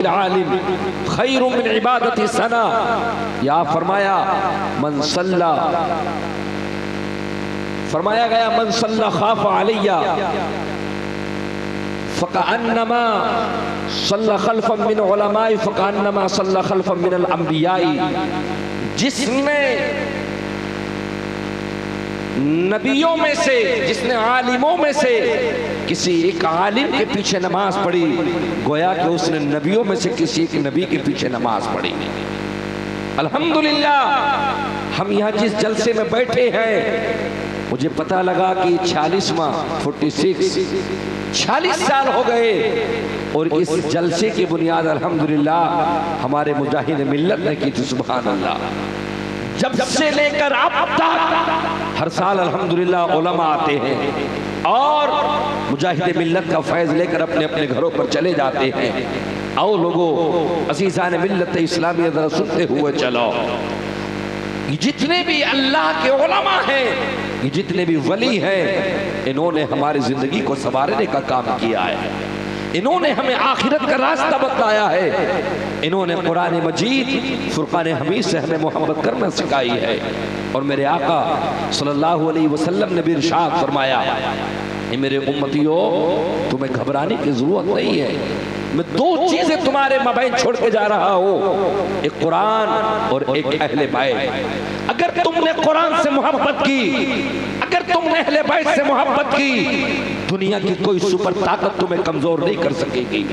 العالم خیر من عبادت سنا، یا فرمایا من صلی، فرمایا گیا من صلی خاف علیہ فکأنما صلی خلفا من علماء فکأنما صلی خلفا من الانبیاء، جس نے نبیوں میں سے، جس نے عالموں میں سے کسی ایک عالم کے پیچھے نماز پڑھی، گویا کہ اس نے نبیوں میں سے کسی ایک نبی کے پیچھے نماز پڑھی۔ الحمدللہ ہم یہاں جس جلسے میں بیٹھے ہیں، مجھے پتہ لگا کہ 46واں 46 سال ہو گئے، اور اس جلسے کی بنیاد الحمدللہ ہمارے مجاہد ملت نے کی تھی۔ سبحان اللہ، جب سے لے کر اب تک ہر سال الحمدللہ علماء آتے ہیں اور مجاہد ملت کا فیض لے کر اپنے اپنے گھروں پر چلے جاتے ہیں۔ آؤ لوگوں، عزیزان ملت اسلامی ذرا سنتے ہوئے چلو، یہ جتنے بھی اللہ کے علماء ہیں، یہ جتنے بھی ولی ہیں، انہوں نے ہماری زندگی کو سنوارنے کا کام کیا ہے، انہوں نے ہمیں آخرت کا راستہ بتایا ہے، انہوں نے قرآن مجید فرقان حمید سے ہمیں محبت کرنا سکھائی ہے، اور میرے آقا صلی اللہ علیہ وسلم نے بھی ارشاد فرمایا، اے میرے امتیوں تمہیں گھبرانے کی ضرورت نہیں ہے، میں دو چیزیں تمہارے مابین چھوڑ کے جا رہا ہوں، ایک قرآن اور ایک اہل بیت۔ اگر تم نے قرآن سے محبت کی، اگر تم نے اہل بیت سے محبت کی، دنیا کی کوئی سپر طاقت تمہیں کمزور نہیں کر سکے گی۔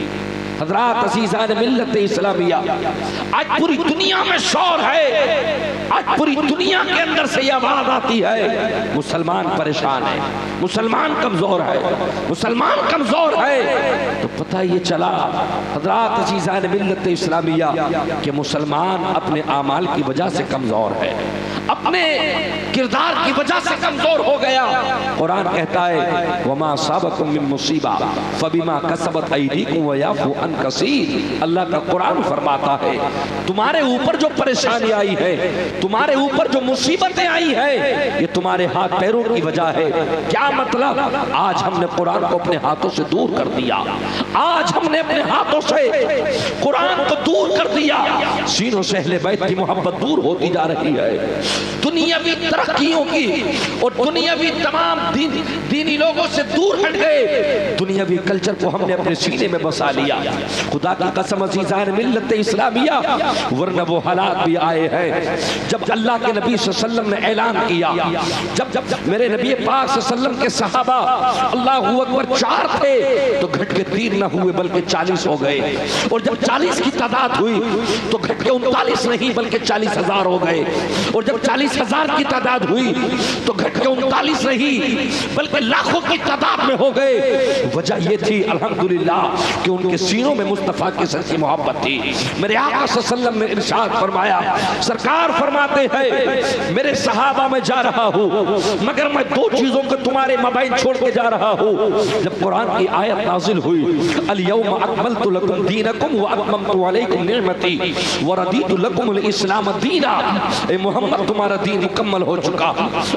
حضرات عزیزان ملت اسلامیہ، آج پوری دنیا میں شور ہے، آج پوری دنیا کے اندر سے یہ آواز آتی ہے مسلمان پریشان ہے، مسلمان کمزور ہے، مسلمان کمزور ہے، تو پتہ یہ چلا حضرات عزیزان ملت اسلامیہ کہ مسلمان اپنے اعمال کی وجہ سے کمزور ہے، اپنے کردار کی وجہ سے کمزور ہو گیا۔ قرآن کہتا ہے وَمَا أَصَابَكُم مِّن مُّصِيبَةٍ فَبِمَا كَسَبَتْ أَيْدِيكُمْ وَيَعْفُو عَن كَثِيرٍ۔ اللہ کا قرآن فرماتا ہے تمہارے اوپر جو پریشانی آئی ہے، تمہارے اوپر جو مصیبتیں آئی ہے، یہ تمہارے ہاتھ پیروں کی وجہ ہے۔ کیا مطلب؟ آج ہم نے قرآن کو اپنے ہاتھوں سے دور کر دیا، آج ہم نے اپنے ہاتھوں سے قرآن کو دور کر دیا، سینوں سے اہل بیت کی محبت دور ہوتی جا رہی ہے۔ دنیاوی ترقیوں کی اور دنیاوی تمام دینی لوگوں سے دور ہٹ گئے، دنیاوی کلچر کو ہم نے اپنے سینے میں بسا لیا۔ خدا کی قسم عزیزان ملت اسلامیہ، ورنہ وہ حالات بھی آئے ہیں جب اللہ کے نبی صلی اللہ علیہ وسلم نے اعلان کیا، جب میرے نبی پاک صلی اللہ علیہ وسلم کے صحابہ اللہ اکبر 4 تھے تو گھٹ کے 3 نہ ہوئے بلکہ 40 ہو گئے، اور جب 40 کی تعداد ہوئی تو گھٹ کے 39 نہیں بلکہ 40,000 ہو گئے، اور جب 40,000 کی تعداد ہوئی تو گھٹ کے 39 نہیں بلکہ لاکھوں کی تعداد میں ہو گئے۔ وجہ یہ تھی الحمدللہ کہ ان کے سینوں میں مصطفیٰ کی سچی محبت تھی۔ میرے آقا صلی اللہ علیہ وسلم نے ارشاد فرمایا، سرکار فرماتے ہیں میرے صحابہ میں جا رہا ہوں مگر میں 2 چیزوں کو تمہارے مابین چھوڑ کے جا رہا ہوں۔ جب قرآن کی آیت نازل ہوئی الیوم اکملت لکم دینکم واتممت علیکم نعمتی وردیت لکم الاسلام دینا، اے محمد تمہارا دین مکمل ہو چکا۔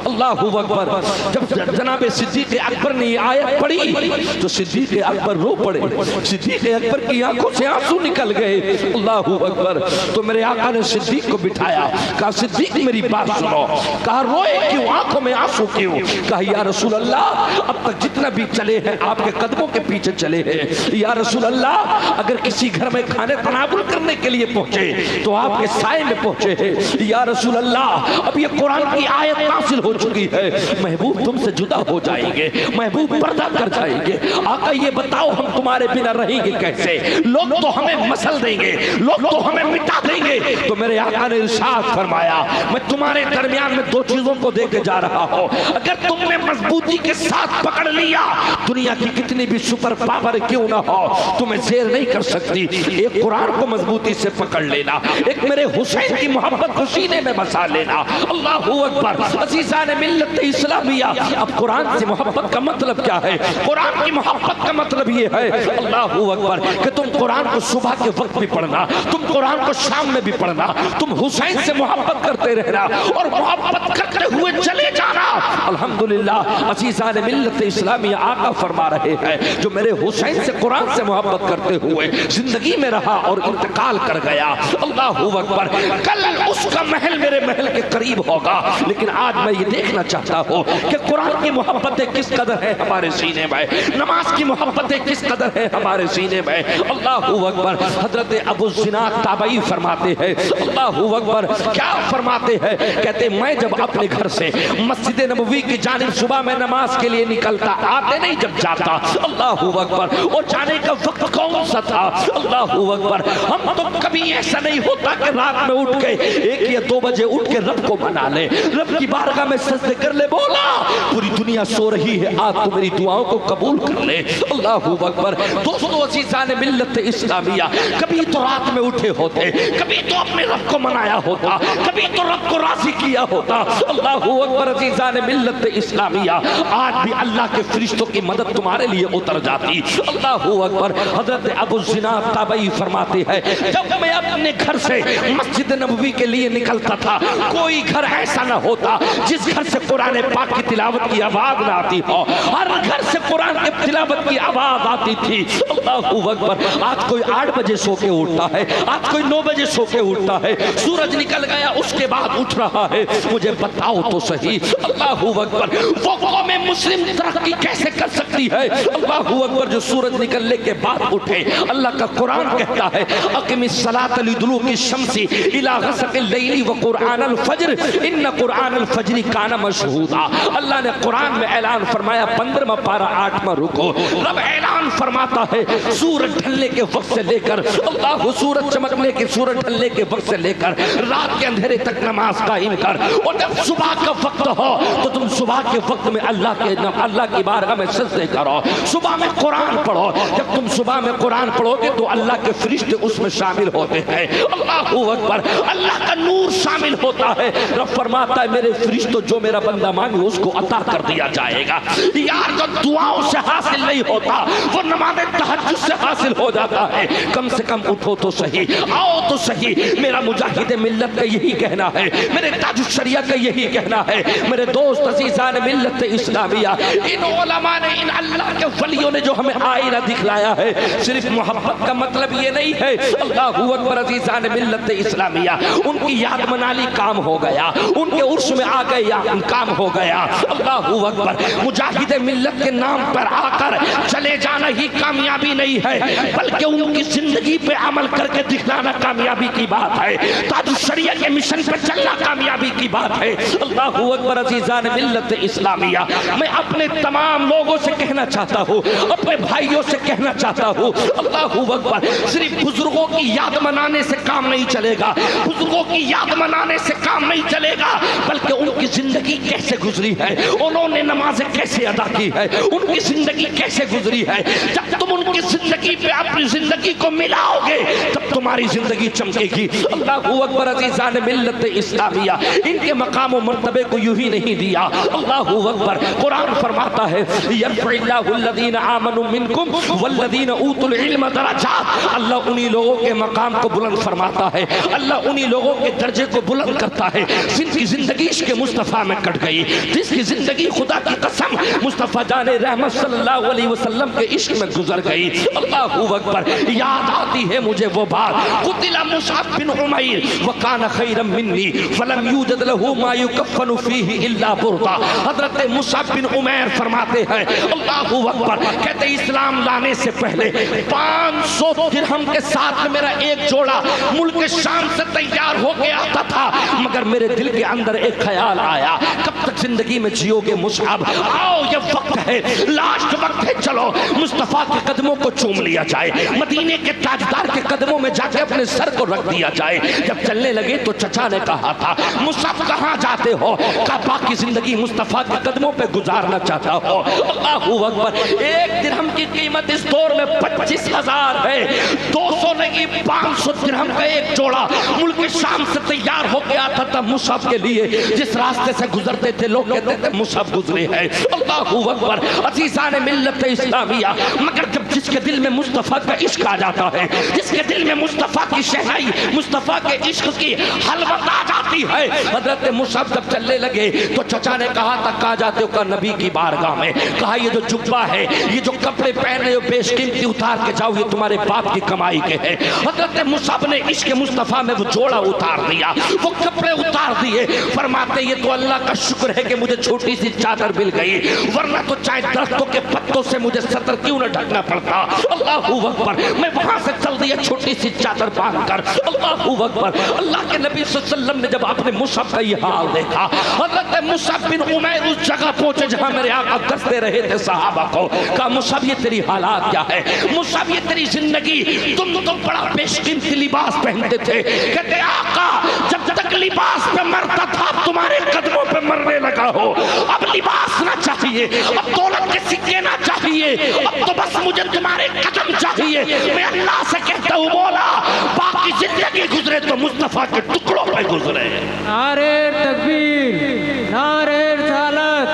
اللہ اکبر۔ جب جناب صدیق اکبر نے یہ آیت پڑھی تو صدیق اکبر رو پڑے، صدیق اکبر کی آنکھوں سے آنسو نکل گئے۔ اللہ اکبر۔ تو میرے آقا نے صدیق کو بٹھایا، کہا صدیق میری بات سنو، کہا روئے کیوں، آنکھوں میں آنسو کیوں؟ کہا یا رسول اللہ اب تک جتنا بھی چلے ہیں آپ کے قدموں کے پیچھے چلے ہیں، یا رسول اللہ اگر کسی گھر میں کھانے تناول کرنے کے لیے پہنچے تو آپ کے سائے میں پہنچے ہیں، یا رسول اللہ اب یہ قرآن کی آیت نازل ہو چکی ہے، محبوب تم سے جدا ہو جائیں گے، محبوب پردہ کر جائیں گے، آقا یہ بتاؤ ہم تمہارے بنا رہیں گے کیسے؟ لوگ تو ہمیں مسل دیں گے، لوگ تو ہمیں مٹا دیں گے۔ تو میرے آقا نے ارشاد فرمایا میں تمہارے درمیان میں 2 چیزوں کو دے کے جا رہا ہوں، اگر تم نے مضبوطی کے ساتھ پکڑ لیا دنیا کی کتنی بھی سپر پاور کیوں نہ ہو تمہیں زیر نہیں کر سکتی۔ ایک قرآن کو مضبوطی سے پکڑ لینا، ایک میرے حسین کی محبت کو سینے میں بسا لینا، گیا. اللہ اکبر. عزیزان ملت اسلامیہ, اب قرآن سے محبت کا مطلب کیا ہے؟ قرآن کی محبت کا مطلب یہ ہے اللہ اکبر کہ تم قرآن کو صبح کے وقت بھی پڑھنا, تم قرآن کو شام میں بھی پڑھنا, تم حسین سے محبت کرتے رہنا اور محبت کرتے ہوئے چلے جانا. الحمدللہ عزیزان ملت اسلامیہ, آقا فرما رہے ہیں جو میرے حسین سے قرآن سے محبت کرتے ہوئے زندگی میں رہا اور انتقال کر گیا, اللہ اکبر, کل اس کا محل میرے محل کے قریب ہوگا. لیکن آج میں یہ دیکھنا چاہتا ہوں کہ قرآن کی محبتیں کس قدر ہیں ہمارے سینے میں, نماز کی محبتیں کس قدر ہیں ہمارے سینے میں. اللہ اکبر. حضرت ابو الزناد تابعی فرماتے ہیں, اللہ اکبر, کیا فرماتے ہیں, کہتے میں جب اپنے گھر سے مسجد نبوی کی جانب صبح میں نماز کے لیے نکلتا, آتے نہیں جب جاتا, اللہ اکبر, اور جانے کا وقت کون سا تھا, اللہ اکبر. ہم تو کبھی ایسا نہیں ہوتا کہ رات میں اٹھ کے 1 یا 2 بجے اٹھ کے رب کو منا لے, رب کی بارگاہ میں سجدے کر لے, بولا پوری دنیا سو رہی ہے, آج تو میری دعاؤں کو قبول کر لے. اللہ اکبر. دوستو عزیزان ملت اسلامیہ, کبھی تو رات میں اٹھے ہوتے, کبھی تو اپنے رب کو منایا ہوتا, کبھی تو رب کو راضی کیا ہوتا. اللہ اکبر. عزیزان ملت اسلامیہ, آج بھی اللہ کے فرشتوں کی مدد تمہارے لیے اتر جاتی. اللہ اکبر. حضرت ابو الزناد تابعی فرماتے ہیں جب میں اپنے گھر سے مسجد نبوی کے لیے نکلتا تھا, کوئی گھر ایسا نہ ہوتا جس گھر سے قرآن پاک کی تلاوت کی آواز نہ آتی ہو, ہر گھر سے قرآن کی تلاوت کی آواز آتی تھی. اللہ اکبر. آج کوئی 8 بجے سو کے اٹھتا ہے, آج کوئی 9 بجے سو کے اٹھتا ہے, سورج نکل گیا اس کے بعد اٹھ رہا ہے, مجھے بتاؤ تو صحیح. اللہ اکبر. وہ قوم مسلم ترقی کیسے کر سکتی ہے, اللہ اکبر, جو سورج نکلنے کے بعد اٹھے. اللہ کا قرآن کہتا ہے اقم الصلاۃ لدلوک الشمس الی غسق اللیل وقرآن الفجر ان قرآن الفجر کان مشہودا. اللہ نے قرآن میں اعلان فرمایا, 15واں پارہ 8واں رکو, رب اعلان فرماتا ہے سورج ڈھلنے کے وقت سے لے کر, اللہ, سورج چمکنے کے, سورج ڈھلنے کے وقت سے لے کر رات کے اندھیرے تک نماز قائم کر, اور جب صبح کا وقت ہو تو تم صبح کے وقت میں اللہ کی بارگاہ میں سجدے کرو, صبح میں قرآن پڑھو. جب تم صبح میں قرآن پڑھو گے تو اللہ کے فرشتے اس میں شامل ہوتے ہیں. اللہ اکبر. اللہ کا نور شامل ہوتا ہے. رب فرماتا ہے میرے فرشتوں جو میرا بندہ مانگے اس کو عطا کر دیا جائے گا. یار جو دعاؤں سے حاصل نہیں ہوتا وہ نماز تہجد سے حاصل ہو جاتا ہے. کم سے کم اٹھو تو صحیح, آؤ تو صحیح. میرا مجاہد ملت کا یہی کہنا ہے, میرے تاج الشریعہ کا یہی کہنا ہے, میرے دوست عزیزان ملت اسلامیہ, ان علماء نے, ان اللہ کے ولیوں نے جو ہمیں آئینہ دکھلایا ہے, صرف محبت کا مطلب یہ نہیں ہے. اللہ اکبر. عزیزان ملت اسلامیہ, ان کی یاد منالی کام ہو گیا, ان کے عرش میں آ گئے کام ہو گیا. اللہ اکبر. مجاہد ملت کے نام پر آ کر چلے جانا ہی کامیابی نہیں ہے, بلکہ ان کی زندگی پہ عمل کر کے دکھلانا کامیابی کی بات ہے. تاج الشریعہ کے مشن پر چلنا کامیابی کی بات ہے. اللہ اکبر. عزیزان ملت اسلامیہ, میں اپنے تمام لوگوں سے کہنا چاہتا ہوں, اپنے بھائیوں سے کہنا چاہتا ہوں, اللہ اکبر, صرف بزرگوں کی یاد منانے سے کام نہیں چلے گا, بزرگوں کی یاد منانے سے کام نہیں چلے گا, بلکہ ان کی زندگی کیسے گزری ہے, انہوں نے نمازیں کیسے ادا کی ہے, ان کی زندگی کیسے گزری ہے. جب تم ان کی زندگی پہ اپنی زندگی کو ملاؤ گے تب تمہاری زندگی چمکے گی. اللہ اکبر. عزیزان ملت اسلامیہ, ان کے مقام و مرتبے کو یوں ہی نہیں دیا. اللہ اکبر. قرآن فرماتا ہے یرفع اللہ الذین آمنوا منکم والذین اوتوا العلم درجات. اللہ انہی لوگوں کے مقام کو بلند فرماتا ہے, اللہ انہی لوگوں کے درجے کو بلند کرتا ہے جن کی زندگی عشق مصطفیٰ میں کٹ گئی, جس کی زندگی خدا کی قسم مصطفیٰ جان رحمت صلی اللہ علیہ وسلم کے عشق میں گزر گئی. اللہ اکبر. یاد آتی ہے مجھے وہ بات, قتل مصعب بن عمیر وکان خیرا منی فلم یوجد له ما یکفن فیہ الا بردا. حضرت مصعب بن عمیر فرماتے ہیں, اللہ اکبر, کہتے اسلام لانے سے پہلے 500 درہم کے ساتھ میرا ایک جوڑا ملک شام سے تیار ہو کے آتا تھا, مگر میرے دل کے اندر ایک خیال آیا, کب تک زندگی میں جیو گے مصعب, آؤ یہ وقت ہے, لاسٹ وقت ہے, چلو مصطفیٰ کے قدموں کو چوم لیا جائے, مدینے کے تاجدار کے قدموں میں جا کے اپنے سر کو رکھ دیا جائے. جب چلنے لگے تو چچا نے کہا تھا مصعب کہاں جاتے ہو, کہا باقی زندگی مصطفیٰ کے قدموں پہ گزارنا چاہتا ہو. اللہ اکبر. ایک درہم کی قیمت اس دور میں 25,000 ہے, 200 نہیں 500 درہم کا ایک جوڑا ملک شام سے تیار ہو کے آتا تھا مصعب کے لیے جس راستے سے گزرتے تھے لوگ کہتے تھے مصعب گزرے ہیں. اللہ اکبر. عزیزان ملت اسلامیہ، مگر جب جس کے دل میں مصطفیٰ کا عشق آ جاتا ہے، جس کے دل میں مصطفیٰ کی شہنائی، مصطفیٰ کے عشق کی حلوت آ جاتی ہے، حضرت مصعب جب چلنے لگے تو چچا نے کہا تھا کہاں جاتے ہو؟ کہا نبی کی بارگاہ میں. کہا یہ جو جبہ ہے، یہ جو کپڑے پہنے ہو بیش قیمتی اتار کے جاؤ، یہ تمہارے باپ کی کمائی کے ہیں. حضرت مصعب نے عشق مصطفیٰ میں وہ جوڑا اتار دیا، وہ کپڑے اتار دیے. فرماتے یہ تو اللہ کا شکر ہے کہ مجھے چھوٹی سی چادر مل گئی، ورنہ تو چاہے درختوں کے پتوں سے مجھے سطر کیوں نہ ڈھکنا پڑتا. اللہ اکبر. میں وہاں سے چل دیا چھوٹی سی چادر باندھ کر. اللہ اکبر. اللہ کے نبی صلی اللہ علیہ وسلم نے جب اپنے مصعب کا یہ حال دیکھا، حضرت مصعب بن عمیر اس جگہ پہنچے جہاں میرے آقا درس دے رہے تھے صحابہ کو. کہا مصعب یہ تیری حالات کیا ہے؟ مصعب یہ تیری زندگی، تم تو بڑا بیش قیمتی لباس پہنتے تھے. کہتے آقا جب تک لباس پہ مرتا تھا اب تمہارے قدموں پہ مرنے لگا ہو. اب لباس نہ چاہیے، اب دولت کے سکے نہ چاہیے، اب تو بس مجھے تمہارے قدم چاہیے. میں اللہ سے کہتا ہوں مولا باقی زندگی گزرے تو مصطفیٰ کے ٹکڑوں پہ گزرے. نعرہ تکبیر، نعرہ رسالت،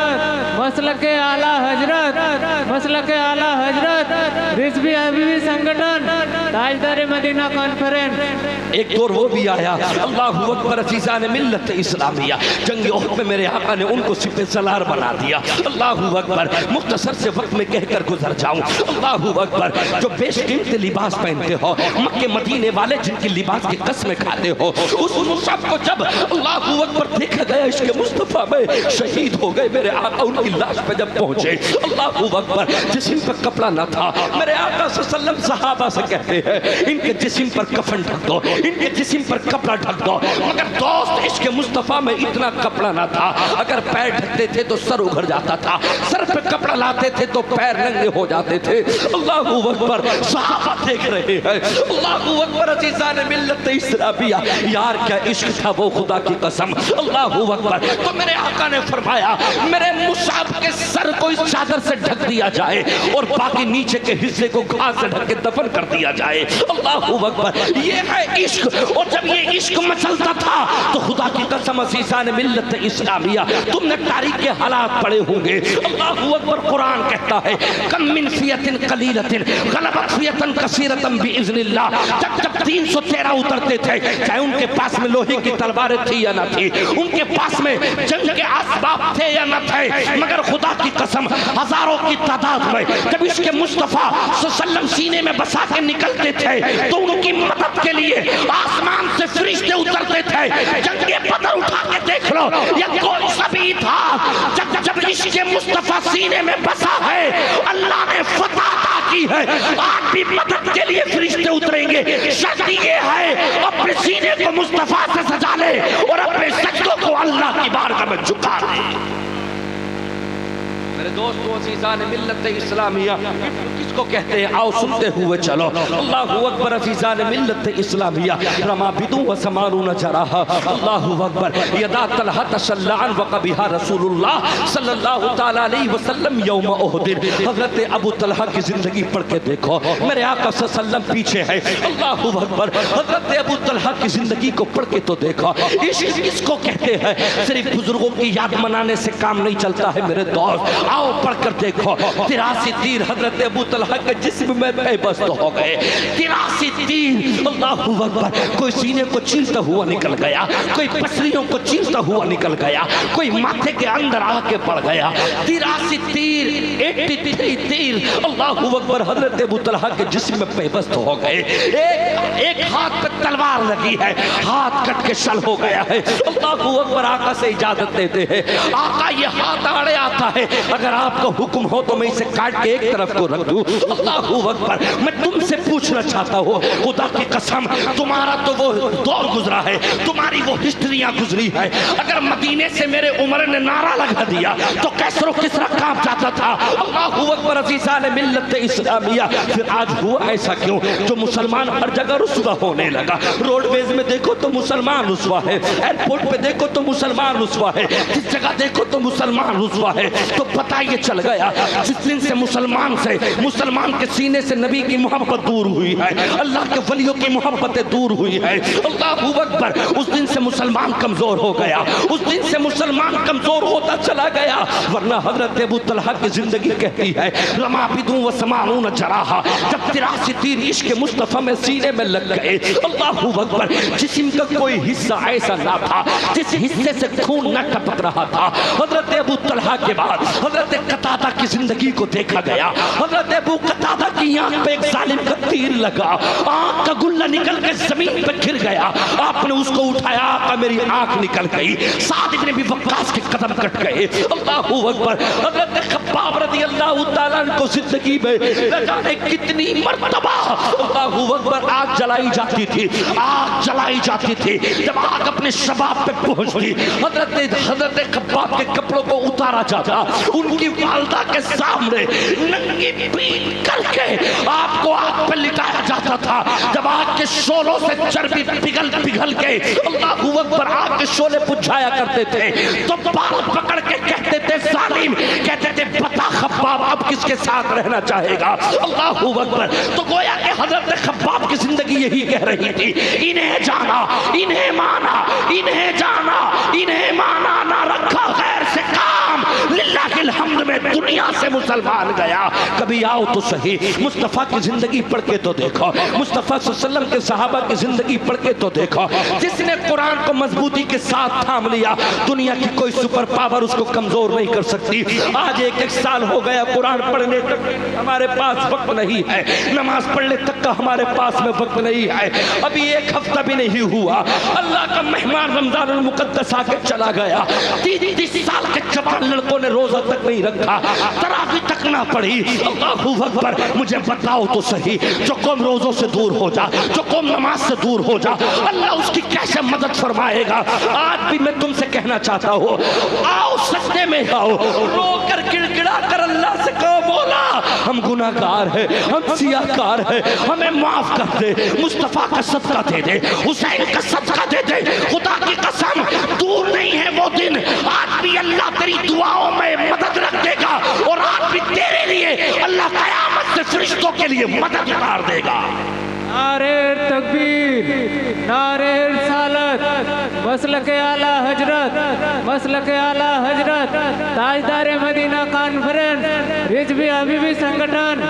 مسلک اعلی حضرت، مسلک اعلی حضرت، رضوی حبیبی سنگٹن، تاجدار مدینہ کانفرنس. ایک دور وہ بھی آیا. اللہ اکبر. عزیزان ملت اسلامیہ، جنگ احد میں میرے آقا نے ان کو سپہ سالار بنا دیا. اللہ اکبر. مختصر سے وقت میں کہہ کر گزر جاؤں. اللہ اکبر. جو بیش قیمتی لباس پہنتے ہو، مکے مدینے والے جن کی لباس کی قسمیں کھاتے ہو، اس مصعب کو جب اللہ اکبر دیکھا گیا عشق مصطفیٰ میں شہید ہو گئے. میرے آقا ان کی لاش پہ جب پہنچے، اللہ اکبر، جسم پر کپڑا نہ تھا. میرے آقا صلی اللہ علیہ وسلم صحابہ سے کہتے ہیں ان کے جسم پر کفن ڈھک دو، ان کے جسم پر کپڑا ڈھک دو. مگر دوست عشق مصطفیٰ میں اتنا کپڑا نہ تھا. اگر پیر ڈھکتے تھے تو سر اگھڑ جاتا تھا، سر پہ کپڑا لاتے تھے تو پیر ننگے ہو جاتے تھے. اللہ اکبر. صحابہ دیکھ رہے ہیں. اللہ اکبر. عزیزان ملت اسلامیہ، یار کیا عشق تھا وہ خدا کی قسم. اللہ اکبر. تو میرے آقا نے فرمایا میرے مصعب کے سر کو اس چادر سے ڈھک دیا جائے اور باقی نیچے کے حصے کو گھاس سے ڈھک کے دفن کر دیا جائے. اللہ اکبر. یہ ہے عشق. اور جب یہ عشق مچلتا تھا تو خدا کی قسم عزیزان ملت اسلامیہ تم نے تاریخ کے حالات پڑھے ہوں گے. اللہ اکبر. قرآن کہتا ہے کم من فیۃ قلیلۃ غلبت فیۃ کثیرۃ باذن اللہ. جب جب 313 اترتے تھے، چاہے ان کے پاس میں لوہے کی تلواریں تھی یا نہ تھی، ان کے پاس میں جنگ کے اسباب تھے یا نہ تھے، مگر خدا کی قسم ہزاروں کی تعداد میں جب اس کے مصطفیٰ صلی اللہ علیہ وسلم سینے میں بسا کے نکلتے تھے تو ان کی مدد کے لیے آسمان سے فرشتے اترتے تھے. جنگ بدر اٹھا کے دیکھ لو، یہ کوئی سبھی تھا. جب جب اس کے مصطفیٰ سینے میں بسا ہے اللہ نے فتح عطا کی ہے. آج بھی مدد کے لیے فرشتے اتریں گے. شرط یہ ہے اپنے سینے کو مصطفیٰ سے سجا لے اور اپنے سجدوں کو اللہ کی بارگاہ میں جھکا لے. میرے دوستو عزیزان ملت اسلامیہ، کس کو کہتے ہیں؟ آؤ سنتے ہوئے چلو. اللہ اکبر. عزیزان ملت اسلامیہ، رما بدو و سمانون جراحا. اللہ اکبر. یدا طلحہ شلعن وقبیہا رسول اللہ صلی اللہ تعالیٰ علیہ وسلم یوم احد. حضرت ابو طلحہ کی زندگی پڑھ کے دیکھو، میرے آقا صلی اللہ علیہ وسلم پیچھے ہے. اللہ اکبر. حضرت ابو طلحہ کی زندگی کو پڑھ کے تو دیکھو. عشق کس کو کہتے ہیں؟ صرف بزرگوں کی یاد منانے سے کام نہیں چلتا ہے میرے دوست. آؤ پڑھ کر دیکھو. 83 تیر حضرت ابو طلحہ کے جسم میں پیبست ہو گئے. 83 تیر. اللہ اکبر. کوئی سینے کو چیرتا ہوا نکل گیا، کوئی پسلیوں کو چیرتا ہوا نکل گیا، کوئی ماتھے کے اندر آ کے پڑ گیا. 83 تیر، 83 تیر. اللہ اکبر. حضرت ابو طلحہ کے جسم میں پیبست ہو گئے. ایک ہاتھ پہ تلوار لگی ہے، ہاتھ کٹ کے شل ہو گیا ہے. اللہ اکبر. آقا سے اجازت دیتے ہیں. آقا یہ ہاتھ آڑے آتا ہے، اگر آپ کا حکم ہو تو میں اسے کاٹ کے ایک طرف کو رکھ دوں. اللہ اکبر. میں تم سے پوچھنا چاہتا ہوں، خدا کی قسم تمہارا تو وہ دور گزرا ہے، تمہاری وہ ہسٹریاں گزری ہے. اگر مدینے سے میرے عمر نے نعرہ لگا دیا تو کیسر و کسرا کانپ جاتا تھا. اللہ اکبر. عزیزان ملت اسلامیہ، پھر آج ہوا ایسا کیوں جو مسلمان ہر جگہ رسوا ہونے لگا. روڈ ویز میں دیکھو تو مسلمان رسوا ہے, ایئرپورٹ پہ دیکھو تو مسلمان رسوا ہے, جس جگہ دیکھو تو مسلمان رسوا ہے. تو پتہ یہ چل گیا جس دن سے مسلمان کے سینے سے نبی کی محبت دور ہوئی ہے, اللہ کے ولیوں کی محبتیں دور ہوئی ہے, اللہ اکبر, اس دن سے مسلمان کمزور ہو گیا, اس دن سے مسلمان کمزور ہوتا چلا گیا. ورنہ حضرت ابو طلحہ کی زندگی کہتی ہے لما بدوں و سمانون جراحا, جب 83 تیر عشق مصطفیٰ میں سینے میں لگ گئے, اللہ اکبر, جسم کا کوئی حصہ ایسا نہ تھا جس حصے سے خون نہ ٹپک رہا تھا. حضرت ابو طلحہ کے بعد حضرت قتادہ کی زندگی کو دیکھا گیا. حضرت ابو قتادہ کی آنکھ پہ ایک ظالم کا تیر لگا, آنکھ کا گلہ نکل کے زمین پہ گر گیا. آپ نے اس کو اٹھایا, آقا میری آنکھ نکل گئی. سعد بن ابی وقاص کے قدم کٹ گئے, اللہ اکبر. حضرت خباب رضی اللہ تعالیٰ عنہ کو زندگی میں نہ جانے کتنی مرتبہ اللہ اکبر آگ جلائی جاتی تھی, آگ جلائی جاتی تھی. جب آگ اپنے شباب پہ پہنچتی, حضرت خباب کے کپڑوں کو اتارا جاتا, ان کی والدہ کے سامنے ننگی پیٹ کر کے آپ کو آگ پہ لٹایا جاتا تھا. جب آگ کے شولوں سے چربی پگھل کے اللہ اکبر آگ کے شولے بجھایا کرتے تھے تو بال پکڑ کے کہتے تھے ظالم, کہتے تھے بتا خباب اب کس کے ساتھ رہنا چاہے گا. اللہ اکبر. تو گویا کہ حضرت خباب کی زندگی یہی کہہ رہی تھی, انہیں جانا, انہیں مانا, انہیں جانا, انہیں مانا, نہ رکھا غیر سے کام, للہ الحمد میں دنیا سے مسلمان گیا. کبھی آؤ تو صحیح, مصطفیٰ کی زندگی پڑھ کے تو دیکھو, مصطفیٰ صلی اللہ علیہ وسلم کے صحابہ کی زندگی پڑھ کے تو دیکھو. جس نے قرآن کو مضبوطی کے ساتھ تھام لیا, دنیا کی کوئی سپر پاور اس کو کمزور نہیں کر سکتی. آج ایک سال ہو گیا قرآن پڑھنے تک ہمارے پاس وقت نہیں ہے, نماز پڑھنے تک کا ہمارے پاس میں وقت نہیں ہے. ابھی ایک ہفتہ بھی نہیں ہوا, اللہ کا مہمان رمضان المقدس آ کے چلا گیا. 30 سال کے جوان لڑکوں نے روزہ تک نہیں رکھا, تراویح تک نہ پڑھی. اللہ اکبر. مجھے بتاؤ تو صحیح, جو قوم روزوں سے دور ہو جا, جو قوم نماز سے دور ہو جا, اللہ اس کی کیسے مدد فرمائے گا. آج بھی میں تم سے کہنا چاہتا ہوں, آؤ سجدے میں آؤ, رو کر گڑگڑا کر اللہ سے کہو مولا ہم گناہگار ہیں, ہم سیاہکار ہیں, ہمیں معاف کر دے, مصطفیٰ کا صدقہ دے دے, حسین کا صدقہ دے دے. خدا کی قسم دور نہیں ہے وہ دن, آج بھی اللہ تیری دعاؤں میں مدد رکھ دے گا, اور آج بھی تیرے لیے اللہ قیامت سے فرشتوں کے لیے مدد اتار دے گا. نعرہ تکبیر, نعرہ رسالت, مسلک اعلی حضرت, مسلک اعلی حضرت, تاجدار مدینہ کانفرنس, رضوی حبیبی سنگٹھن.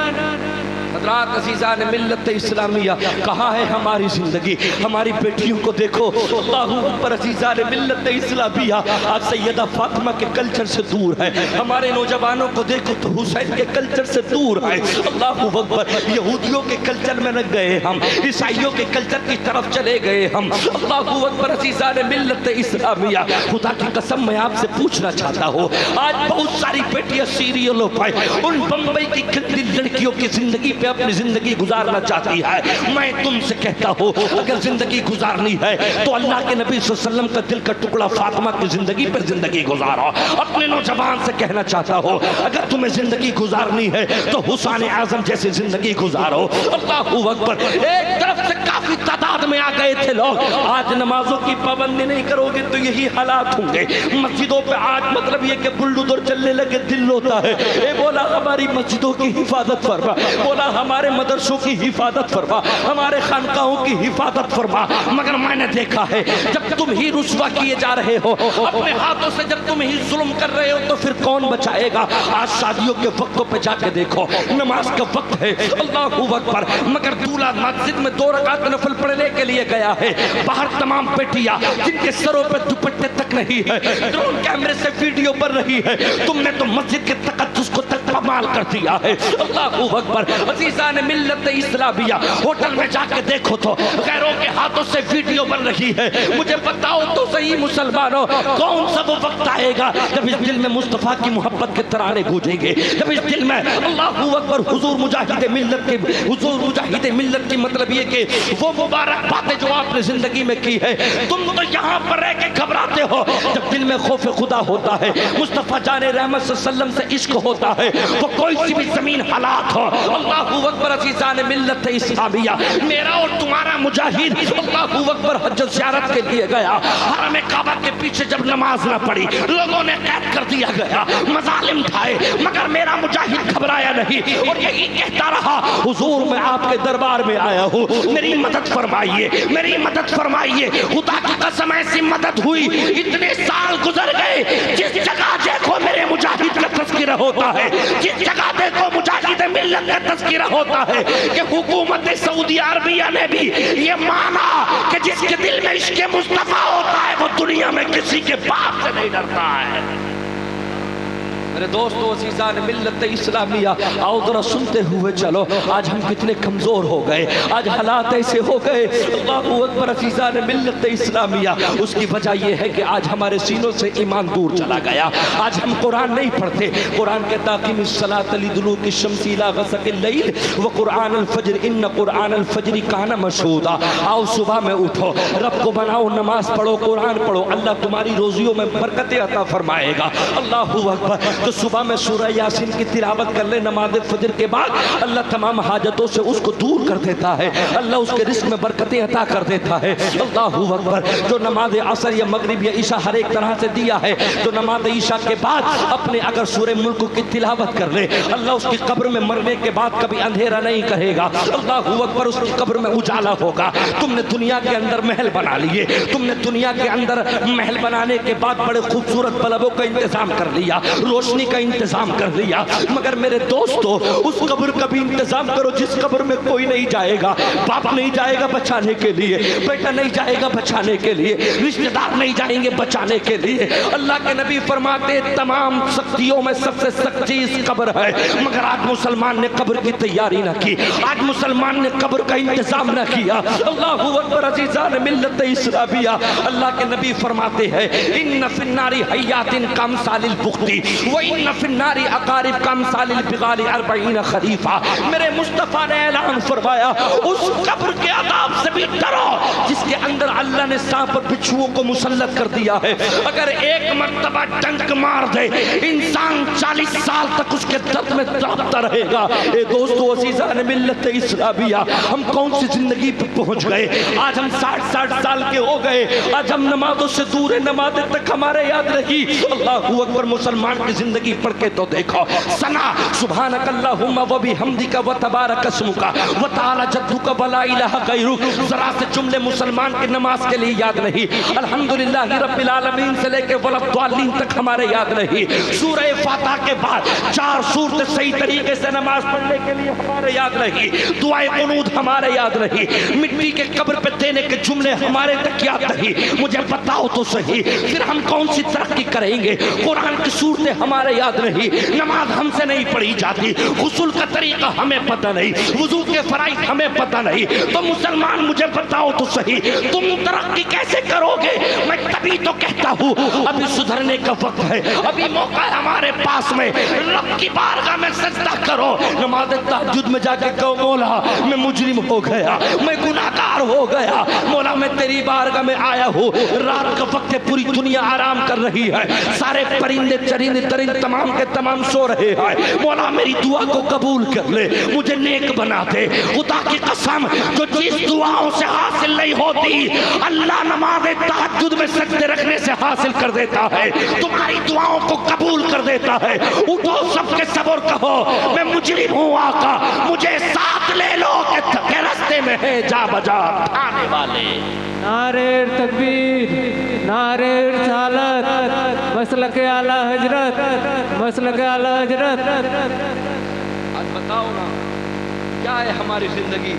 حضرات عزیزان ملت اسلامیہ, کہاں ہے ہماری زندگی؟ ہماری بیٹیوں کو دیکھو, اللہ اکبر. عزیزان ملت اسلامیہ آج سیدہ فاطمہ کے کلچر سے دور ہے. ہمارے نوجوانوں کو دیکھو تو حسین کے کلچر سے دور ہے. اللہ اکبر. یہودیوں کے کلچر میں لگ گئے ہم, عیسائیوں کے کلچر کی طرف چلے گئے ہم. اللہ اکبر. عزیزان ملت اسلامیہ, خدا کی قسم میں آپ سے پوچھنا چاہتا ہوں, آج بہت ساری بیٹیاں سیریلوں پہ ان بمبئی کی گندی لڑکیوں کی زندگی پہ اپنی زندگی گزارنا چاہتی ہے. میں تم سے کہتا ہوں, اگر زندگی گزارنی ہے تو اللہ کے نبی صلی اللہ علیہ وسلم کا دل کا ٹکڑا فاطمہ کی زندگی پر زندگی گزارو. اپنے نوجوان سے کہنا چاہتا ہوں, اگر تمہیں زندگی گزارنی ہے تو حسین اعظم جیسی زندگی گزارو. اللہ اکبر. ایک طرف سے کافی تعداد میں آ گئے تھے لوگ, آج نمازوں کی پابندی نہیں کرو گے تو یہی حالات ہوں گے. مسجدوں پہ آج مطلب یہ کہ بلڈوزر چلنے لگے دل ہوتا ہے, اے مولا ہماری مسجدوں کی حفاظت فرما, مولا ہمارے مدرسوں کی حفاظت فرما, ہمارے خانقاہوں کی حفاظت فرما. مگر میں نے دیکھا ہے جب تم ہی رسوا کیے جا رہے ہو اپنے ہاتھوں سے, جب تم ہی ظلم کر رہے ہو تو پھر کون بچائے گا؟ آج شادیوں کے وقتوں پہ جا کے دیکھو, نماز کا وقت ہے, اللہ اکبر, مگر دولہا مسجد میں 2 رکعت نفل پڑھنے کے لیے گیا ہے, باہر تمام بیٹیاں جن کے سروں پہ دوپٹے تک نہیں ہے, ڈرون کیمرے سے ویڈیو بن رہی ہے. تم نے تو مسجد کے تقدس کو تک پامال کر دیا ہے. اللہ اکبر. عزیزان ملت اسلامیہ, ہوٹل میں جا کے دیکھو تو غیروں کے ہاتھوں سے ویڈیو بن رہی ہے. مجھے بتاؤ تو صحیح مسلمانوں, کون سا وہ وقت آئے گا جب اس دل میں مصطفیٰ کی محبت کے ترانے گونجیں گے, جب اس دل میں اللہ اکبر حضور مجاہد ملت کے, حضور مجاہد ملت کی مطلب یہ کہ وہ مبارک باتیں جو آپ نے زندگی میں کی ہے. تم تو یہاں پر رہ کے گھبراتے ہو, جب دل میں خوف خدا ہوتا ہے, مصطفیٰ جان رحمت صلی اللہ علیہ وسلم سے عشق ہوتا ہوتا ہے وہ کوئی سی بھی زمین حالات ہو. اللہ اکبر عزیزان ملت اسلامیہ, میرا اور تمہارا مجاہد اللہ اکبر حج زیارت کے لیے گیا, حرم کعبہ کے پیچھے جب نماز نہ پڑھی لوگوں نے قید کر دیا گیا, مظالم ٹھائے, مگر میرا مجاہد گھبرایا نہیں اور یہی کہتا رہا حضور میں آپ کے دربار میں آیا ہوں, میری مدد فرمائیے, میری مدد فرمائیے. خدا کی قسم ایسی مدد ہوئی, اتنے سال گزر گئے, جس جگہ دیکھو میرے مجاہد کا تذکرہ ہوتا ہے, جس جگہ دیکھو مجاہد ملت کا تذکرہ ہوتا ہے, کہ حکومت سعودی عربیہ نے بھی یہ مانا کہ جس کے دل میں عشق مصطفیٰ ہوتا ہے وہ دنیا میں کسی کے باپ سے نہیں ڈرتا ہے. میرے دوستو عزیزان ملت اسلامیہ, آؤ ذرا سنتے ہوئے چلو, آج ہم کتنے کمزور ہو گئے, آج حالات ایسے ہو گئے. اللہ اکبر عزیزان ملت اسلامیہ, اس کی وجہ یہ ہے کہ آج ہمارے سینوں سے ایمان دور چلا گیا. آج ہم قرآن نہیں پڑھتے. قرآن کہتا اقیم الصلاۃ لدلوک الشمس الی غسق اللیل وقرآن الفجر ان قرآن الفجر کان مشہودا. آؤ صبح میں اٹھو, رب کو بناؤ, نماز پڑھو, قرآن پڑھو, اللہ تمہاری روزیوں میں برکتیں عطا فرمائے گا. اللہ اکبر. تو صبح میں سورہ یاسین کی تلاوت کر لے نماز فجر کے بعد, اللہ تمام حاجتوں سے اس کو دور کر دیتا ہے, اللہ اس کے رزق میں برکتیں عطا کر دیتا ہے. اللہ اکبر. جو نماز عصر یا مغرب یا عشاء ہر ایک طرح سے دیا ہے, تو نماز عشاء کے بعد اپنے اگر سورہ ملک کی تلاوت کر لے, اللہ اس کی قبر میں مرنے کے بعد کبھی اندھیرا نہیں کہے گا. اللہ اکبر. اس کی قبر میں اجالا ہوگا. تم نے دنیا کے اندر محل بنا لیے, تم نے دنیا کے اندر محل بنانے کے بعد بڑے خوبصورت بلبوں کا انتظام کر لیا, روشنی کا انتظام کر لیا, مگر میرے دوستو اس قبر کا بھی انتظام کرو جس قبر میں کوئی نہیں جائے گا. باپ نہیں جائے گا بچانے کے لیے, بیٹا نہیں جائے گا بچانے کے لیے, رشتہ دار نہیں جائیں گے بچانے کے لیے. اللہ کے نبی فرماتے تمام سختیوں میں سب سے سخت چیز قبر ہے, مگر آج مسلمان نے قبر کی تیاری نہ کی, آج مسلمان نے قبر کا انتظام نہ کیا. اللہ اکبر عزیزان ملت اسلامیہ, اللہ کے نبی فرماتے ہیں ان فی النار حیات کامثال البخت وَإِنَّ فِي النَّارِ أَقَارِبْ كَامْثَالِ الْبِغَالِ 40 خریفہ. میرے مصطفیٰ نے اعلان فرمایا اس قبر کے عذاب سے بھی ڈرو جس کے اندر اللہ نے سانپ اور بچھوؤں کو مسلط کر دیا ہے. اگر ایک مرتبہ ڈنک مار دے انسان 40 سال تک اس کے درد میں تڑپتا رہے گا. اے دوستو عزیزان ملت اسلامیہ, ہم کون سی زندگی پہ پہنچ گئے. آج ہم 60 سال کے ہو گئے, آج ہم نمازوں سے دور ہیں, نمازیں تک ہمارے یاد رہی. اللہ اکبر. مسلمان کی زندگی پڑھ کے تو دیکھو, سنا سبحانک اللہم و بحمدک و تبارک اسمک و تعالی جدک و لا الہ غیرک. ذرا سے جملے مسلمان کی نماز کے لیے یاد نہیں. الحمدللہ رب العالمین سے لے کے ولضالین تک ہمارے یاد نہیں. سورہ فاتحہ کے بعد 4 سورت صحیح طریقے سے نماز پڑھنے کے لیے ہمارے یاد نہیں. دعائے قنوت ہمارے یاد نہیں. مٹی کے قبر پہ دینے کے جملے ہمارے تک یاد نہیں. مجھے بتاؤ تو صحیح, پھر ہم کون سی ترقی کریں گے. قرآن کی صورتیں ہمارے یاد نہیں, نماز ہم سے نہیں پڑھی جاتی, غسل کا طریقہ ہمیں پتہ نہیں, وضو کے فرائض ہمیں پتہ نہیں. تو مسلمان مجھے بتاؤ تو صحیح, تم ترقی کیسے کرو گے. میں تبھی تو کہتا ہوں ابھی سدھرنے کا وقت ہے, ابھی موقع ہے ہمارے پاس میں. رب کی بارگاہ میں سجدہ کرو, نماز تہجد میں جا کے کہو مولا میں مجرم ہو گیا, میں گناہگار ہو گیا, مولا میں تیری بارگاہ میں آیا ہوں. رات کا وقت ہے, پوری دنیا آرام کر رہی ہے, سارے پرندے چرندے درندے تمام کے تمام سو رہے ہیں. مولا میری دعا کو قبول کر لے, مجھے نیک بنا دے. خدا کی قسم جو چیز دعاؤں سے حاصل نہیں ہوتی اللہ نماز تہجد میں سجدے رکھنے سے حاصل کر دیتا ہے, تمہاری دعاؤں کو قبول کر دیتا ہے. اٹھو سب کے صبر کہو میں مجرم ہوں آقا, مجھے ساتھ لے لو کہ رستے میں ہے جا بجا آنے والے. نعرہ تکبیر, نعرہ رسالت, مسلک اعلیٰ حضرت, مسلک اعلیٰ حضرت. آج بتاؤ نا کیا ہے ہماری زندگی.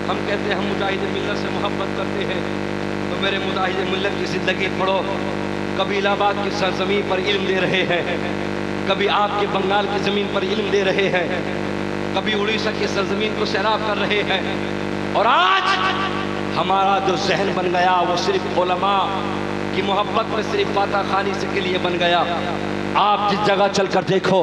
ہم کہتے ہیں ہم مجاہد ملت سے محبت کرتے ہیں, تو میرے مجاہد ملت کی زندگی پڑھو. کبھی الہ آباد کی سرزمین پر علم دے رہے ہیں, کبھی آپ کے بنگال کی زمین پر علم دے رہے ہیں, کبھی اڑیسہ کی سرزمین کو سیراب کر رہے ہیں. اور آج ہمارا جو ذہن بن گیا وہ صرف علماء کی محبت میں صرف فاتح خانی سے کے لیے بن گیا. آپ جس جگہ چل کر دیکھو،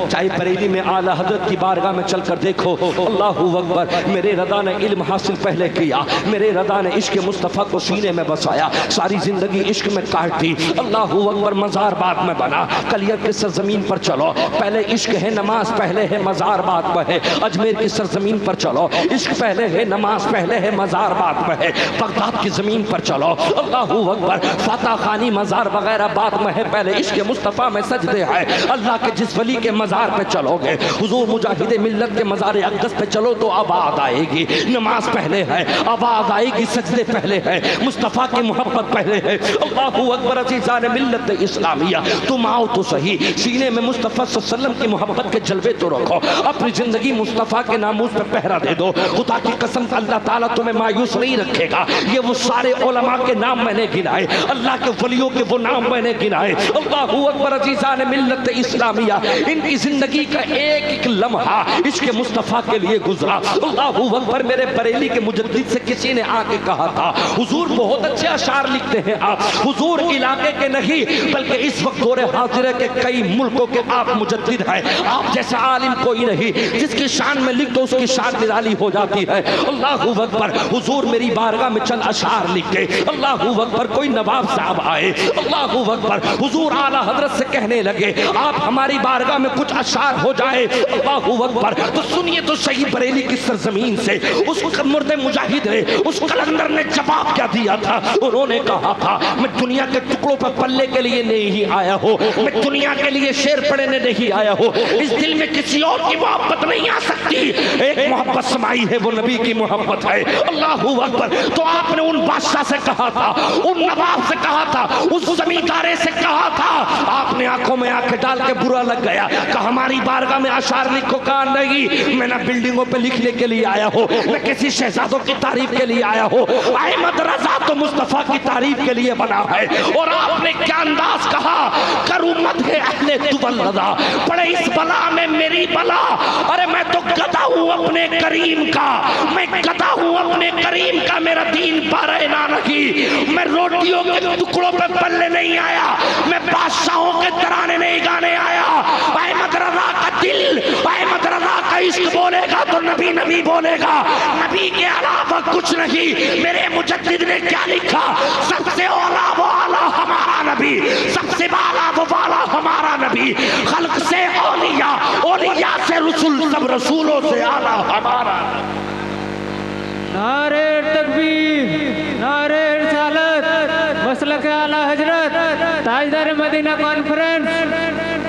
چاہے بریلی میں اعلیٰ حضرت کی بارگاہ میں چل کر دیکھو، اللہ اکبر، میرے رضا نے علم حاصل پہلے کیا، میرے رضا نے عشق مصطفیٰ کو سینے میں بسایا، ساری زندگی عشق میں کاٹ دی، اللہ اکبر، مزار باد میں بنا۔ کلیت کی سرزمین پر چلو، پہلے عشق ہے، نماز پہلے ہے، مزار باد میں ہے۔ اجمیر کی سرزمین پر چلو، عشق پہلے ہے، نماز پہلے ہے، مزار باد میں ہے۔ بغداد کی زمین پر چلو، اللہ اکبر، فاتح خانی مزار وغیرہ بعد میں ہے، پہلے عشق مصطفیٰ میں سجدے ہے۔ اللہ کے جس ولی کے مزار پہ چلو گے، حضور مجاہد ملت کے مزار اقدس پہ چلو تو آواز آئے گی، نماز پہلے ہے، آواز آئے گی، سجدے پہلے ہے، مصطفیٰ کی محبت پہلے ہے۔ اللہ اکبر، عزیزان ملت اسلامیہ، تم آؤ تو صحیح، سینے میں مصطفیٰ صلی اللہ علیہ وسلم کی محبت کے جلوے تو رکھو، اپنی زندگی مصطفیٰ کے ناموس پہ پہرا دے دو۔ خدا کی قسم اللہ تعالیٰ تمہیں مایوس نہیں رکھے گا۔ یہ وہ سارے علماء کے نام میں نے گنائے، اللہ کے ولیوں کے وہ نام میں نے گنائے۔ اللہ اکبر، عزیزان ملت اسلامیہ، ان کی زندگی کا ایک ایک لمحہ عشق مصطفیٰ کے لیے گزرا۔ اللہ اکبر، میرے بریلی کے مجدد سے کسی نے آ کے کہا تھا، حضور بہت اچھے اشعار لکھتے ہیں آپ، حضور علاقے کے نہیں بلکہ اس وقت دور حاضرہ کے کئی ملکوں کے آپ مجدد ہیں، آپ جیسا عالم کوئی نہیں، جس کی شان میں لکھ دو اس کی شان نرالی ہو جاتی ہے۔ اللہ اکبر، حضور میری بارگاہ میں چند اشعار لکھ کے، اللہ اکبر، کوئی نواب صاحب آئے، اللہ اکبر، حضور اعلیٰ حضرت سے کہنے لگے آپ ہماری بارگاہ میں کچھ اشعار ہو جائے، اللہ اکبر، تو سنیے تو صحیح بریلی کی سرزمین سے اس مرد مجاہد نے، اس قلندر نے جواب کیا دیا تھا؟ انہوں نے کہا تھا، میں دنیا کے ٹکڑوں پر پلے کے لیے نہیں آیا ہوں، میں دنیا کے لیے شعر پڑھنے نہیں آیا ہوں، اس دل میں کسی اور کی محبت نہیں آ سکتی، ایک محبت سمائی ہے، وہ نبی کی محبت ہے۔ اللہ اکبر، تو آپ نے ان بادشاہ سے کہا تھا، ان نواب سے کہا تھا، اس زمیندارے سے کہا تھا، آپ نے آنکھوں میں آنکھیں ڈال کے برا لگ گیا کہ ہماری بارگاہ میں اشعار لکھو، کہا نہیں، میں نہ بلڈنگوں پہ لکھنے کے لیے آیا ہوں، نہ کسی شہزادوں کی تعریف کے لیے آیا ہوں، احمد رضا تو مصطفیٰ کی تعریف کے لیے بنا ہے۔ اور آپ نے کیا انداز کہا، کروں مدح اہل دول رضا، پڑے اس بلا میں میری بلا، ارے میں تو گدھا ہوں اپنے کریم کا، میں گدھا ہوں اپنے کریم کا، میرا دین پارے نہ نہیں، میں روٹیوں کے ٹکڑوں پہ پلے نہیں آیا، میں بادشاہوں کے ترانے نہیں گانے آیا۔ احمد رضا کا دل، احمد رضا کا عشق بولے گا تو نبی نبی بولے گا، نبی کے علاوہ کچھ نہیں۔ میرے مجدد نے کیا لکھا، سب سے اولا وہ اعلیٰ ہمارا نبی، سب سے بالا وہ بالا ہمارا نبی، خلق سے اولیاء، اولیاء سے رسول، سب رسولوں سے اعلیٰ ہمارا۔ نعرہ تکبیر، نعرہ رسالت، مسلک اعلیٰ حضرت، تاجدار مدینہ کانفرنس۔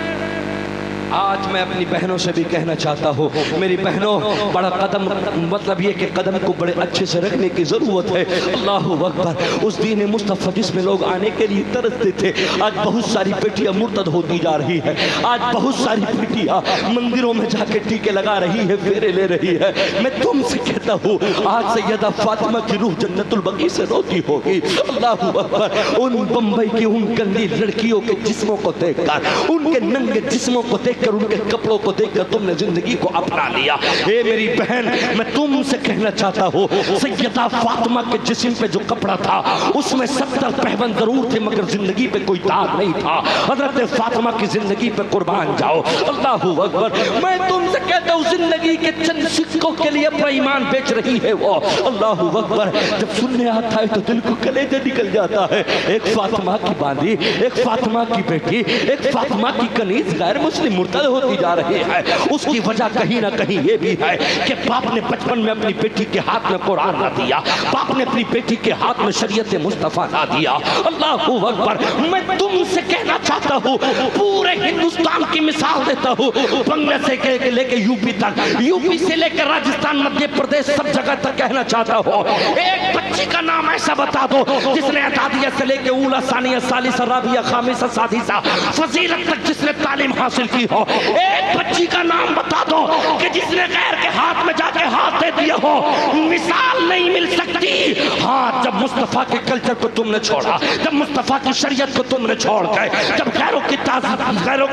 آج میں اپنی بہنوں سے بھی کہنا چاہتا ہوں، میری بہنوں، بڑا قدم، مطلب یہ کہ قدم کو بڑے اچھے سے رکھنے کی ضرورت ہے۔ اللہ اکبر، اس دین مصطفیٰ جس میں لوگ آنے کے لیے ترستے تھے، آج بہت ساری بیٹیاں مرتد ہوتی جا رہی ہے، آج بہت ساری بیٹیاں مندروں میں جا کے ٹیکے لگا رہی ہے، پھیرے لے رہی ہے۔ میں تم سے کہتا ہوں، آج سیدہ فاطمہ کی روح جنت البقیع سے روتی ہوگی۔ اللہ اکبر، ان بمبئی کی ان گندی لڑکیوں کے جسموں کو دیکھ کر، ان کے ننگے جسموں کو دیکھ کر، ان کے کپڑوں کو دیکھ کر تم نے زندگی کو اپنا لیا۔ اے میری بہن، میں تم سے کہنا چاہتا ہوں، سیدہ فاطمہ کے جسم پہ جو کپڑا تھا اس میں 70 پہبند ضرور تھے، مگر زندگی پہ کوئی داغ نہیں تھا۔ حضرت فاطمہ کی زندگی پہ قربان جاؤ۔ اللہ اکبر، میں تم سے کہتا ہوں، زندگی کے چند سکوں کے لیے اپنا ایمان بیچ رہی ہے وہ۔ اللہ اکبر، جب سننے آتا ہے تو دل کو کلیجہ نکل جاتا ہے۔ ایک فاطمہ کی باندھی، ایک فاطمہ کی بیٹی، ایک فاطمہ کی کنیز غیر مسلم مرتد ہوتی جا رہی ہے۔ اس کی وجہ کہیں نہ کہیں یہ بھی ہے کہ باپ نے بچپن میں اپنی بیٹی کے ہاتھ میں قرآن نہ دیا، باپ نے اپنی بیٹی کے ہاتھ میں شریعت مصطفیٰ نہ دیا۔ اللہ اکبر، میں تم سے کہنا چاہتا ہوں، پورے ہندوستان کی مثال دیتا ہوں، بنگلہ سے لے کے یو پی تک، یو پی سے لے کر راجستھان، مدھیہ پردیش، سب جگہ تک کہنا چاہتا ہوں، ایک بچی کا نام ایسا بتا دو جس نے اعدادیہ سے لے کے اولا، ثانیہ، ثالثہ، رابعہ، خامسہ، سادسہ، فضیلت تک جس نے تعلیم حاصل کی ہو۔ ایک بچی کا نام بتا دو کہ جس نے غیر کے ہاتھ میں جا کے ہاتھ دے دیا ہو، مثال نہیں مل سکتی۔ ہاں جب مصطفیٰ کے کلچر کو تم نے چھوڑا، جب مصطفیٰ کی شریعت کو تم نے چھوڑ گئے، جب غیروں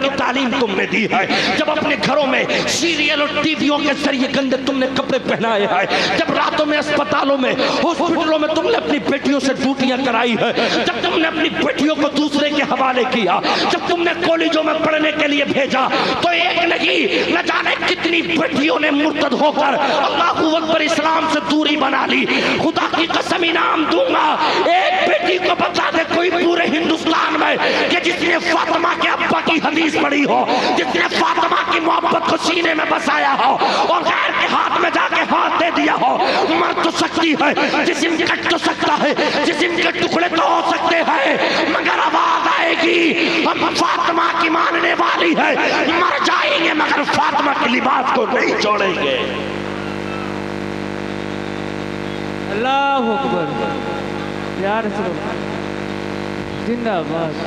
کی تعلیم تم نے دی ہے، جب اپنے گھروں میں سیریل اور ٹی ویوں کے ذریعے گندے تم نے کپڑے پہنائے ہیں، جب راتوں میں اسپتالوں میں ہاسپٹلوں میں تم نے اپنی بیٹیوں سے ڈیوٹیاں کرائی ہے، جب تم نے اپنی بیٹیوں کو دوسرے کے حوالے کیا، جب تم نے کالجوں میں پڑھنے کے لیے بھیجا، تو ایک نہیں نہ جانے کتنی بیٹیوں نے مرتد ہو کر اللہ اکبر اسلام سے دوری بنا لی۔ خدا کی قسم انعام دوں گا، ایک بیٹی کو بتا دے کوئی پورے ہندوستان میں کہ جس نے فاطمہ کے ابا کی حدیث پڑھی ہو، جس نے فاطمہ کی محبت کو سینے میں بسایا ہو اور غیر کے ہاتھ میں جا کے ہاتھ دے دیا ہو، مر تو سکتی ہے، جسم کٹ تو سکتا ہے، جسم کے ٹکڑے تو ہو سکتے ہیں، مگر آواز آئے گی ہم فاطمہ کی ماننے والی ہے، مر جائیں گے مگر فاطمہ کے لباس کو نہیں چھوڑیں گے۔ اللہ اکبر، یا رسول اللہ، زندہ باد،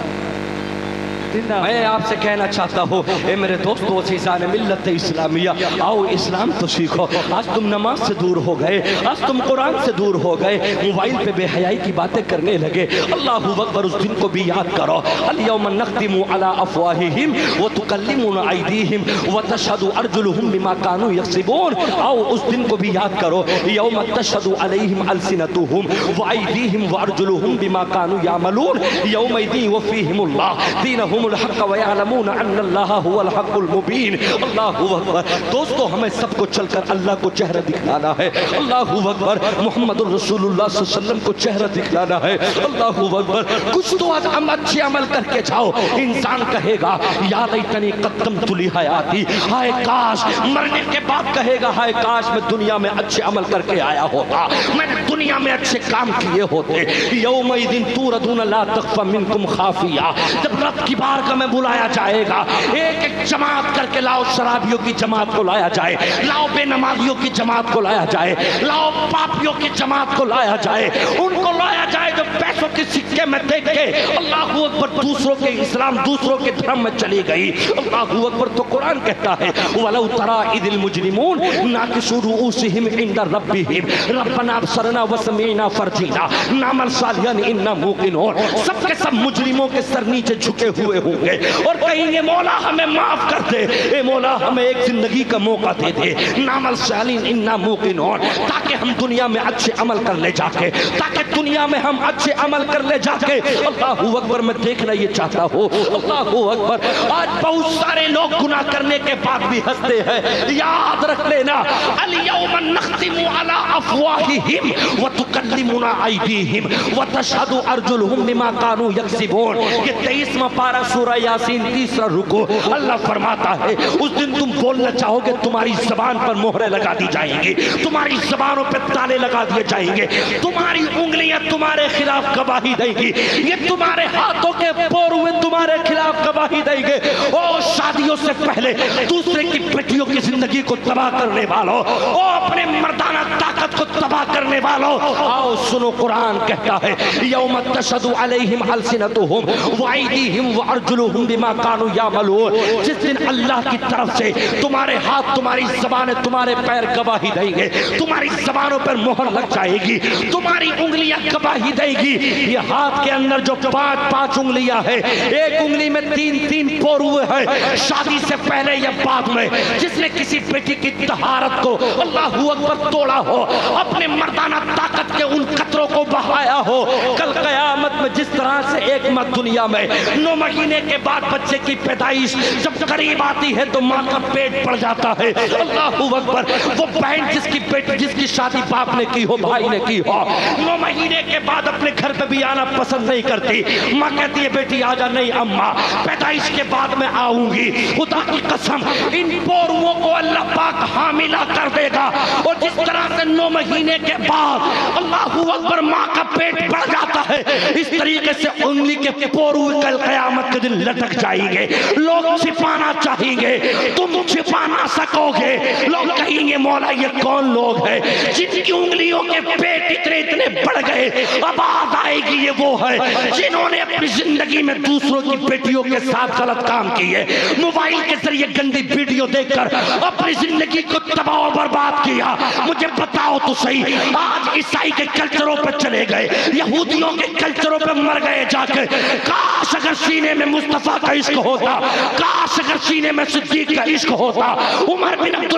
زندہ باد۔ میں آپ سے کہنا چاہتا ہوں اے میرے دوستو عزیزان ملت اسلامیہ، آؤ اسلام تو سیکھو۔ آج تم نماز سے دور ہو گئے، آج تم قرآن سے دور ہو گئے، موبائل پہ بے حیائی کی باتیں کرنے لگے۔ اللہ اکبر، اس دن کو بھی یاد کرو۔ الیوم نختم علی افواہہم وتکلمنا ایدیہم وتشہد ارجلہم بما کانوا یکسبون۔ آؤ اس دن کو بھی یاد کرو، یوم تشہد علیہم السنتہم وایدیہم وارجلہم بما کانوا یعملون، یومئذ یوفیہم اللہ دینہم الحق ویعلمون ان اللہ هو الحق المبین۔ اللہ اکبر۔ دوستو ہمیں سب کو چل کر اللہ کو چہرہ دکھلانا ہے۔ اللہ اکبر۔ محمد الرسول اللہ صلی اللہ علیہ وسلم کو چہرہ دکھلانا ہے۔ اللہ اکبر۔ کچھ تو آج ہم اچھے عمل کر کے جاؤ۔ انسان کہے گا یا لیتنی قدمت لی حیاتی، ہائے کاش، مرنے کے بعد کہے گا ہائے کاش میں دنیا میں اچھے عمل کر کے آیا ہوتا، میں نے دنیا میں اچھے کام کیے ہوتے۔ یومئذ توردون لا تخفى منکم خافیہ، جب رب کی بارگاہ میں بلایا جائے گا، ایک ایک جماعت کر کے لاؤ، شرابیوں کی جماعت کو لایا جائے، لاؤ بے نمازیوں کی جماعت کو لایا جائے، لاؤ پاپیوں کی جماعت کو لایا جائے، ان کو لایا جائے جو پیسوں کے سکے میں دیکھ کے اللہ اکبر دوسروں کے اسلام دوسروں کے دھرم میں چلی گئی۔ اللہ اکبر۔ تو قرآن کہتا ہے وَلَوْ تَرَىٰ إِذِ الْمُجْرِمُونَ نَاكِسُو رُءُوسِهِمْ عِندَ رَبِّهِمْ رَبَّنَا أَبْصَرْنَا وَسَمِعْنَا فَارْجِعْنَا نَعْمَلْ صَالِحًا إِنَّا مُوقِنُونَ۔ سب کے سب مجرموں کے سر نیچے جھکے ہوئے ہوں گے اور کہیں گے مولا ہمیں معاف کر دے، اے مولا ہمیں ایک زندگی کا موقع دے دے، نعمل صالحین انا موقنون، تاکہ ہم دنیا میں اچھے عمل کر لے جا کے، تاکہ دنیا میں ہم اچھے عمل کر لے جا کے۔ اللہ اکبر۔ میں دیکھنا یہ چاہتا ہوں، اللہ اکبر، آج بہت سارے لوگ گناہ کرنے کے بعد بھی ہنستے ہیں۔ یاد رکھ لینا الیوم نختم علی افواہہم وتکلمنا ایدیہم وتشہد ارجلہم بما کانوا یکسبون۔ یہ 23واں پارہ سورہ یاسین 3 رکو، اللہ فرماتا ہے اس دن تم بولنا چاہو گے تمہاری زبان پر مہریں لگا دی جائیں گی، تمہاری زبانوں پہ تالے لگا دیے جائیں گے، تمہاری انگلیاں تمہارے خلاف گواہی دیں گی، یہ تمہارے ہاتھوں کے پوروے تمہارے خلاف گواہی دیں گے۔ او شادیوں سے پہلے دوسرے کی بیٹیوں کی زندگی کو تباہ کرنے والوں، او اپنے مردانہ طاقت کو تباہ کرنے والوں، آؤ سنو قرآن کہتا ہے یوم تشہد علیہم السنتہم وایدیہم وارجلہم بما کانوا یعملون۔ جس دن اللہ کی طرف سے تمہارے ہاتھ تمہاری زبانیں تمہارے پیر گواہی دیں گے، تمہاری زبانوں پر مہر لگ جائے گی، تمہاری انگلیاں گواہی دیں گی۔ یہ ہاتھ کے اندر جو 5 انگلیاں ہیں، ایک انگلی میں 3 پوروے ہیں، شادی سے پہلے یا بعد میں جس نے کسی بیٹی کی طہارت کو اللہ اکبر توڑا ہو، اپنے مردانہ طاقت کے ان قطروں کو بہایا ہو، کل قیامت میں جس طرح سے ایک مرد دنیا میں 9 مہینے کے بعد بچے کی پیدائش جب قریب آتی ہے تو ماں کا پیٹ پڑ جاتا ہے، اللہ اکبر، وہ بہن جس کی شادی باپ نے کی ہو، بھائی نے کی ہو، 9 مہینے کے بعد اپنے گھر پہ بھی آنا پسند نہیں کرتی، ماں کہتی ہے بیٹی آجا، نہیں اماں پیدائش کے بعد میں آؤں گی۔ خدا کی قسم ان پورووں کو اللہ پاک حاملہ کر دے گا، اور جس طرح سے 9 مہینے کے بعد اللہ اکبر ماں کا پیٹ بڑھ جاتا ہے، اس طریقے سے انگلی کے پوروے کل قیامت کے دن لٹک جائیں گے، لوگ چھپانا چاہیں گے، تم چھپا نہ سکو گے، لوگ کہیں گے یہ مولا یہ کون لوگ ہیں جن کی انگلیوں کے پیٹ اتنے بڑھ گئے؟ اب آج آئے گی یہ وہ ہے جنہوں نے اپنی زندگی میں دوسروں کی بیٹیوں کے ساتھ غلط کام کیے، موبائل کے ذریعے گندی ویڈیو دیکھ کر اپنی زندگی کو تباہ و برباد کیا۔ مجھے بتاؤ تو صحیح، آج عیسائی کے کلچروں پہ چلے گئے، یہودیوں کے کلچروں پہ مر گئے جا کے۔ کاش اگر سینے میں مصطفیٰ کا عشق ہوتا، کاش اگر سینے میں صدیق کا عشق ہوتا، عمر بن عبد